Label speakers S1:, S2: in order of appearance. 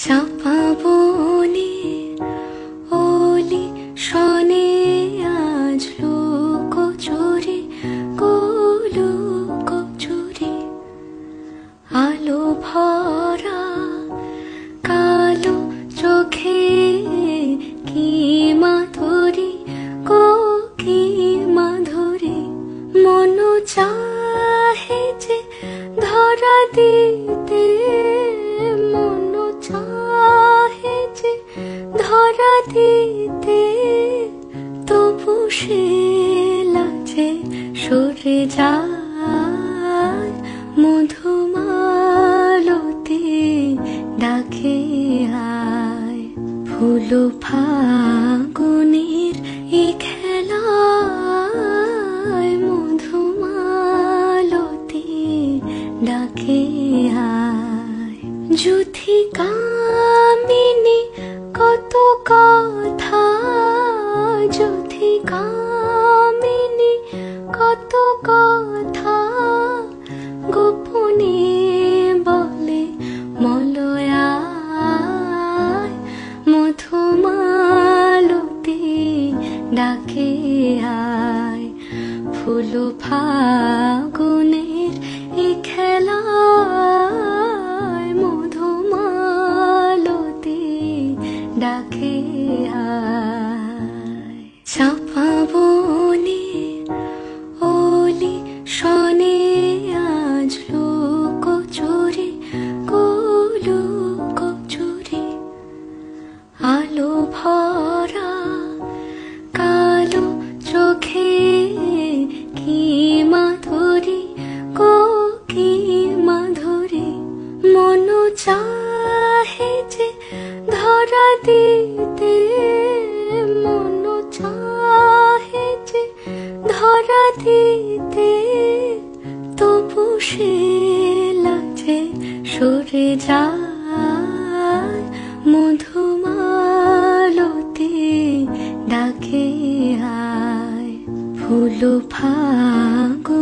S1: চাপা বনে ওলি শনে আজ লুকোচুরি লুকোচুরি আলো ভরা কালো চোখে কি মাধুরী কি মাধুরী মন চাহে যে ধরা দিতে মন চাহে যে ধরা দিতে তবু সে লাজে সরে যায় মধুমালতি ডাকে আয় ফুল ফাগুনের এই খেলায় মধুমালতি ডাকে আয় যুথি কামিনী কত কথা যুথি কামিনী কত কথা গোপনে বলে মলয়ায় মধুমালতি ডাকে আয় ফুল ফাগুনের এই খেলায় মধুমালতি ডাকে আয় চাপা বনে ওলি শনে আজ লুকোচুরি লুকোচুরি আলো ভরা কালো চোখে কি মাধুরী কি মাধুরী মন চাহে যে ধরা দিতে মন চাহে যে ধরা দিতে তবু সে লাজে সরে যায় মধুমালতি ডাকে আয় ফুল ফাগুনের